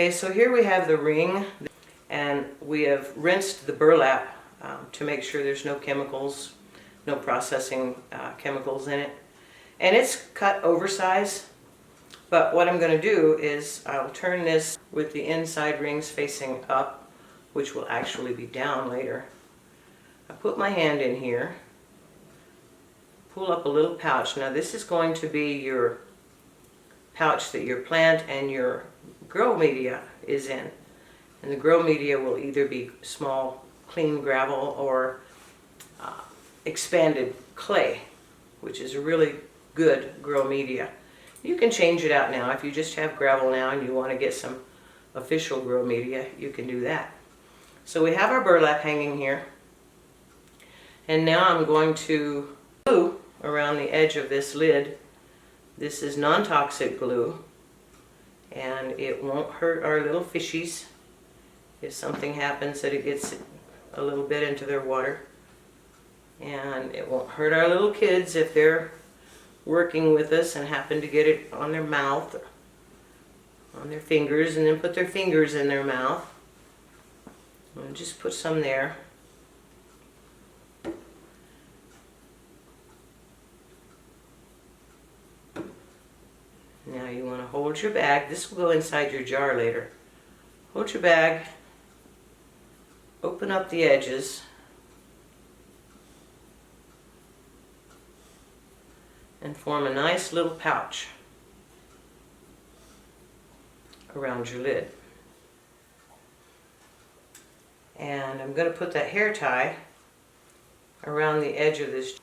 Okay, so here we have the ring, and we have rinsed the burlap to make sure there's no chemicals, no processing chemicals in it. And it's cut oversized, but what I'm going to do is I'll turn this with the inside rings facing up, which will actually be down later. I put my hand in here, pull up a little pouch. Now this is going to be your pouch that your plant and your grow media is in. And the grow media will either be small, clean gravel or expanded clay, which is a really good grow media. You can change it out now. If you just have gravel now and you want to get some official grow media, you can do that. So we have our burlap hanging here. And now I'm going to glue around the edge of this lid. This is non-toxic glue, and it won't hurt our little fishies if something happens that it gets a little bit into their water. And it won't hurt our little kids if they're working with us and happen to get it on their mouth, on their fingers, and then put their fingers in their mouth. And just put some there. Now you want to hold your bag. This will go inside your jar later. Hold your bag, open up the edges, and form a nice little pouch around your lid. And I'm going to put that hair tie around the edge of this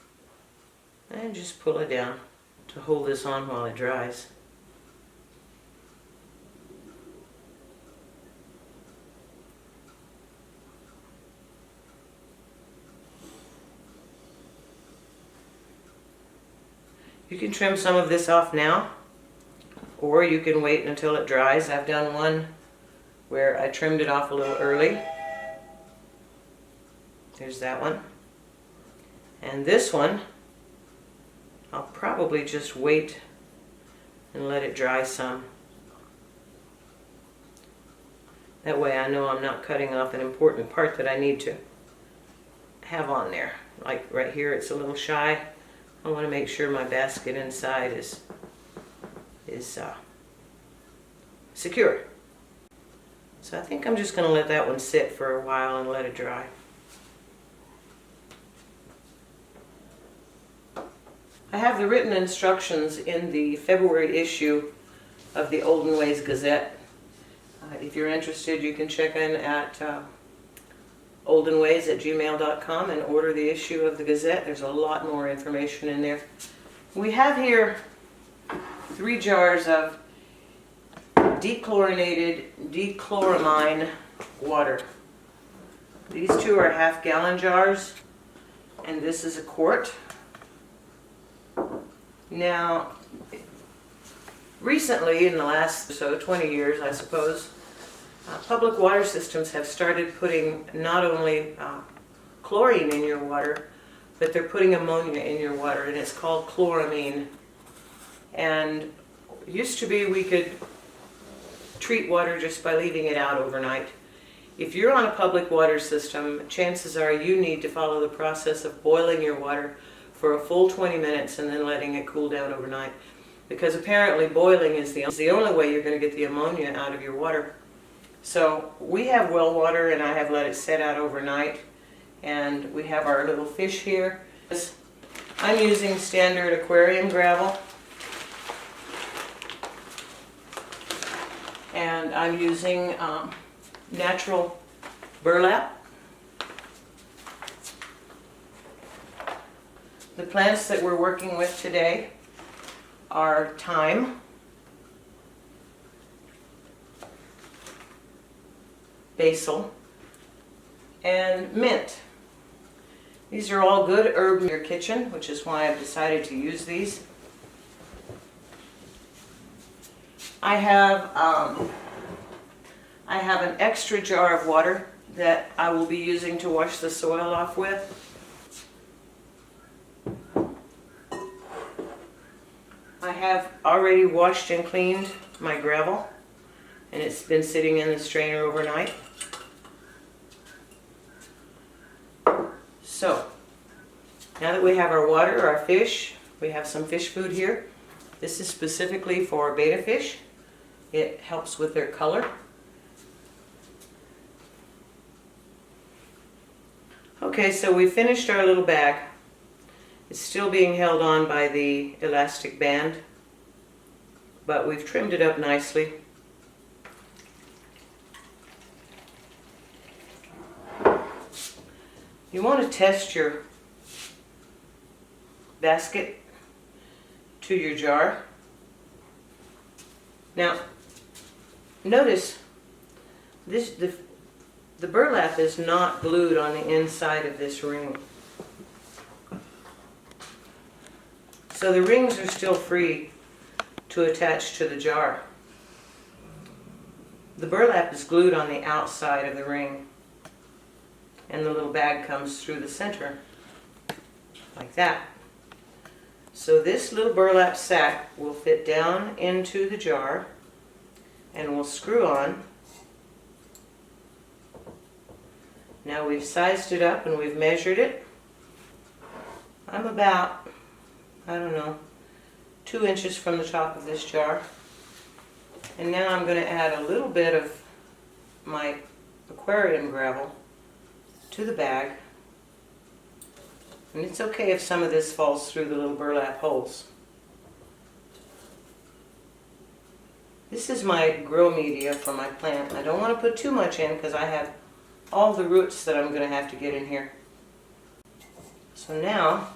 and just pull it down to hold this on while it dries. You can trim some of this off now, or you can wait until it dries. I've done one where I trimmed it off a little early. There's that one. And this one, I'll probably just wait and let it dry some. That way I know I'm not cutting off an important part that I need to have on there. Like right here, it's a little shy. I want to make sure my basket inside is secure. So I think I'm just going to let that one sit for a while and let it dry. I have the written instructions in the February issue of the Olden Ways Gazette. If you're interested, you can check in at oldenways@gmail.com and order the issue of the Gazette. There's a lot more information in there. We have here 3 jars of dechlorinated dechloramine water. These 2 are half-gallon jars, and this is a quart. Now, recently, in the last 20 years, I suppose, public water systems have started putting not only chlorine in your water, but they're putting ammonia in your water, and it's called chloramine. And it used to be we could treat water just by leaving it out overnight. If you're on a public water system, chances are you need to follow the process of boiling your water for a full 20 minutes and then letting it cool down overnight. Because apparently boiling is the only way you're going to get the ammonia out of your water. So we have well water, and I have let it set out overnight, and we have our little fish here. I'm using standard aquarium gravel, and I'm using natural burlap. The plants that we're working with today are thyme, basil, and mint. These are all good herbs in your kitchen, which is why I've decided to use these. I have an extra jar of water that I will be using to wash the soil off with. I have already washed and cleaned my gravel. and it's been sitting in the strainer overnight. So, now that we have our water, our fish, we have some fish food here. This is specifically for betta fish. It helps with their color. Okay, so we finished our little bag. It's still being held on by the elastic band, but we've trimmed it up nicely. You want to test your basket to your jar. Now, notice this, the burlap is not glued on the inside of this ring. So the rings are still free to attach to the jar. The burlap is glued on the outside of the ring, and the little bag comes through the center like that. So this little burlap sack will fit down into the jar and will screw on. Now we've sized it up and we've measured it. I'm about, I don't know, 2 inches from the top of this jar. And now I'm going to add a little bit of my aquarium gravel to the bag. And it's okay if some of this falls through the little burlap holes. This is my grow media for my plant. I don't want to put too much in because I have all the roots that I'm going to have to get in here. So now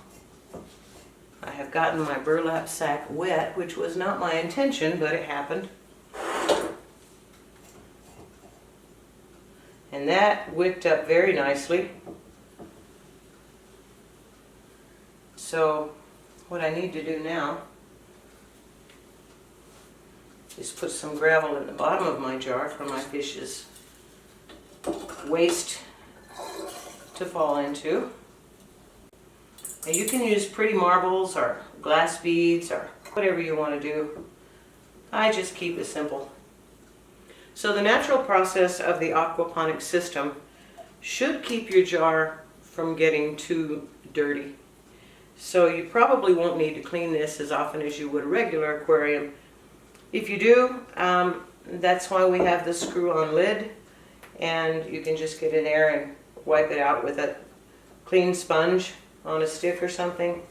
I have gotten my burlap sack wet, which was not my intention, but it happened. And that wicked up very nicely. So what I need to do now is put some gravel in the bottom of my jar for my fish's waste to fall into. Now you can use pretty marbles or glass beads or whatever you want to do. I just keep it simple. So the natural process of the aquaponics system should keep your jar from getting too dirty. So you probably won't need to clean this as often as you would a regular aquarium. If you do, that's why we have the screw-on lid, and you can just get in there and wipe it out with a clean sponge on a stick or something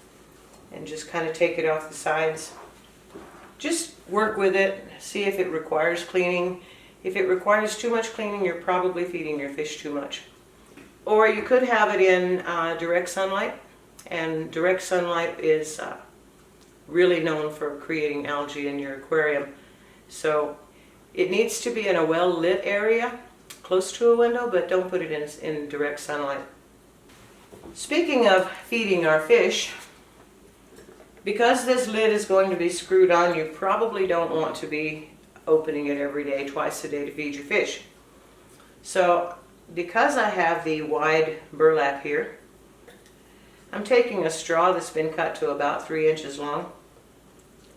and just kind of take it off the sides. Just work with it, see if it requires cleaning. If it requires too much cleaning, you're probably feeding your fish too much. Or you could have it in direct sunlight, and direct sunlight is really known for creating algae in your aquarium. So it needs to be in a well-lit area, close to a window, but don't put it in direct sunlight. Speaking of feeding our fish, because this lid is going to be screwed on, you probably don't want to be opening it every day, twice a day to feed your fish. So because I have the wide burlap here, I'm taking a straw that's been cut to about 3 inches long,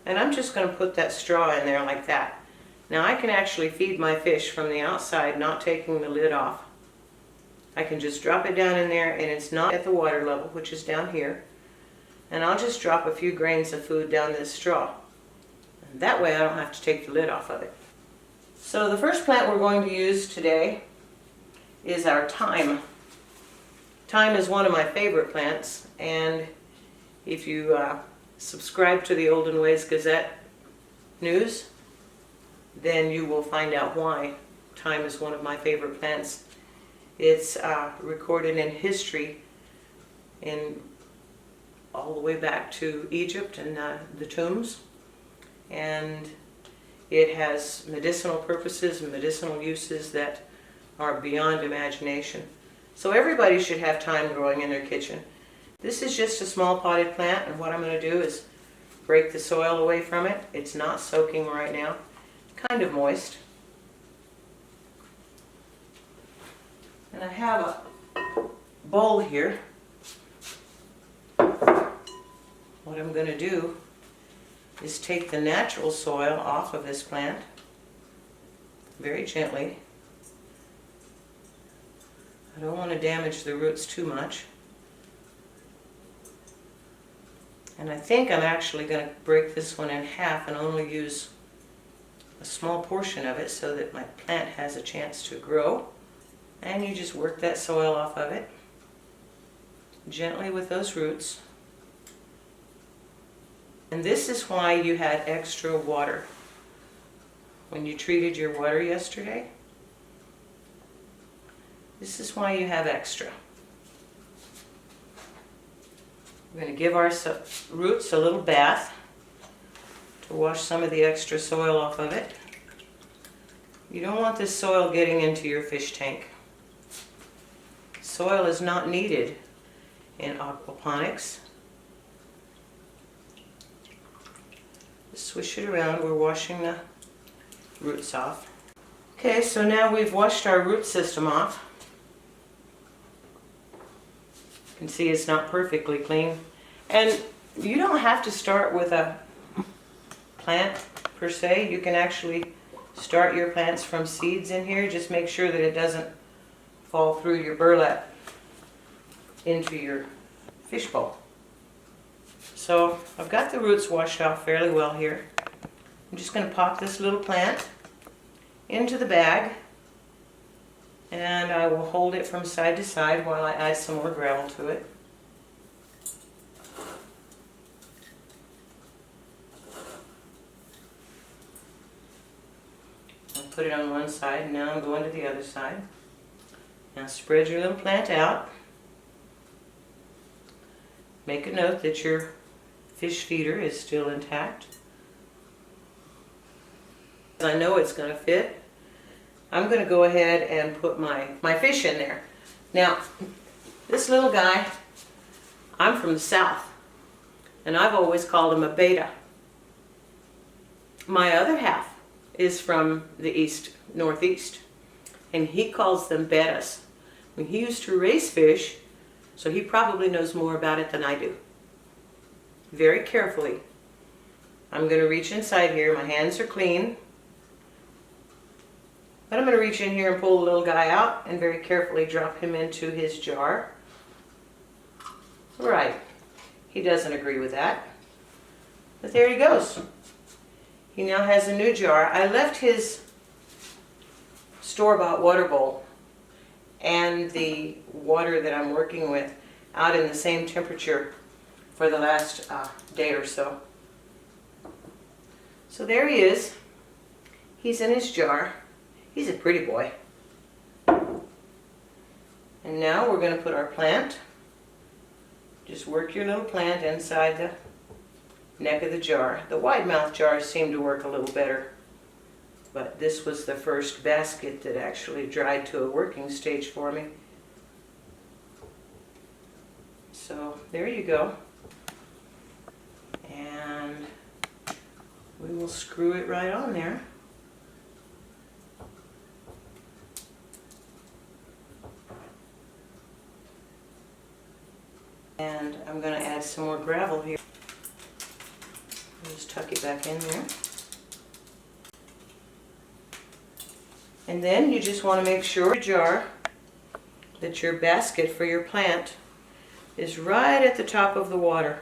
and I'm just going to put that straw in there like that. Now I can actually feed my fish from the outside, not taking the lid off. I can just drop it down in there, and it's not at the water level, which is down here. And I'll just drop a few grains of food down this straw. And that way I don't have to take the lid off of it. So the first plant we're going to use today is our thyme. Thyme is one of my favorite plants, and if you subscribe to the Olden Ways Gazette news, then you will find out why thyme is one of my favorite plants. It's recorded in history in all the way back to Egypt and the tombs, and it has medicinal purposes and medicinal uses that are beyond imagination. So everybody should have thyme growing in their kitchen. This is just a small potted plant, and what I'm going to do is break the soil away from it. It's not soaking right now, kind of moist. And I have a bowl here. What I'm going to do is take the natural soil off of this plant very gently. I don't want to damage the roots too much. And I think I'm actually going to break this one in half and only use a small portion of it so that my plant has a chance to grow. And you just work that soil off of it gently with those roots. And this is why you had extra water when you treated your water yesterday. This is why you have extra. We're going to give our roots a little bath to wash some of the extra soil off of it. You don't want this soil getting into your fish tank. Soil is not needed in aquaponics. Just swish it around. We're washing the roots off. Okay, so now we've washed our root system off. You can see it's not perfectly clean. And you don't have to start with a plant per se. You can actually start your plants from seeds in here. Just make sure that it doesn't fall through your burlap into your fish bowl. So I've got the roots washed off fairly well here. I'm just going to pop this little plant into the bag, and I will hold it from side to side while I add some more gravel to it. I'll put it on one side, and now I'm going to the other side. Now spread your little plant out. Make a note that your fish feeder is still intact. I know it's going to fit. I'm going to go ahead and put my fish in there. Now, this little guy, I'm from the south, and I've always called him a Betta. My other half is from the east, northeast, and he calls them Bettas. I mean, he used to raise fish, so he probably knows more about it than I do. Very carefully, I'm going to reach inside here. My hands are clean. But I'm going to reach in here and pull the little guy out and very carefully drop him into his jar. Right. He doesn't agree with that. But there he goes. He now has a new jar. I left his store-bought water bowl and the water that I'm working with out in the same temperature for the last day or so. So there he is. He's in his jar. He's a pretty boy. And now we're going to put our plant. Just work your little plant inside the neck of the jar. The wide mouth jars seem to work a little better, but this was the first basket that actually dried to a working stage for me. So there you go. And we will screw it right on there. And I'm going to add some more gravel here. Just tuck it back in there. And then you just want to make sure your jar, that your basket for your plant is right at the top of the water,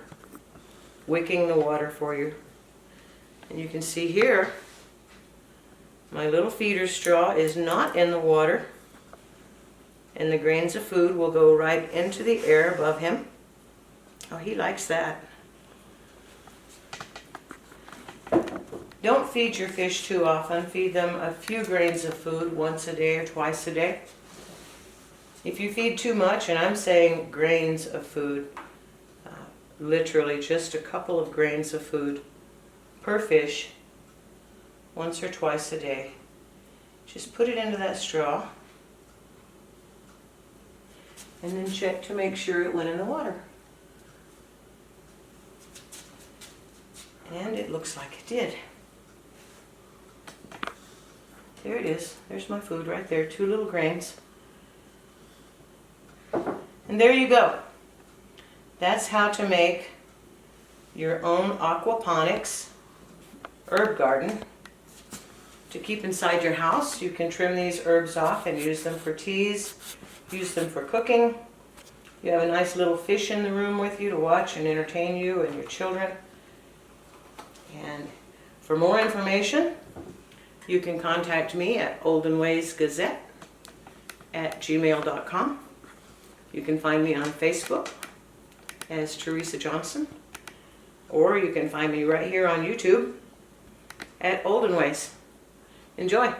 wicking the water for you. And you can see here, my little feeder straw is not in the water, and the grains of food will go right into the air above him. Oh, he likes that. Don't feed your fish too often. Feed them a few grains of food once a day or twice a day. If you feed too much, and I'm saying grains of food, literally just a couple of grains of food per fish, once or twice a day, just put it into that straw and then check to make sure it went in the water. And it looks like it did. There it is. There's my food right there. 2 little grains. And there you go. That's how to make your own aquaponics herb garden to keep inside your house. You can trim these herbs off and use them for teas, use them for cooking. You have a nice little fish in the room with you to watch and entertain you and your children. And for more information, you can contact me at oldenwaysgazette@gmail.com. You can find me on Facebook as Teresa Johnson, or you can find me right here on YouTube at Olden Ways. Enjoy!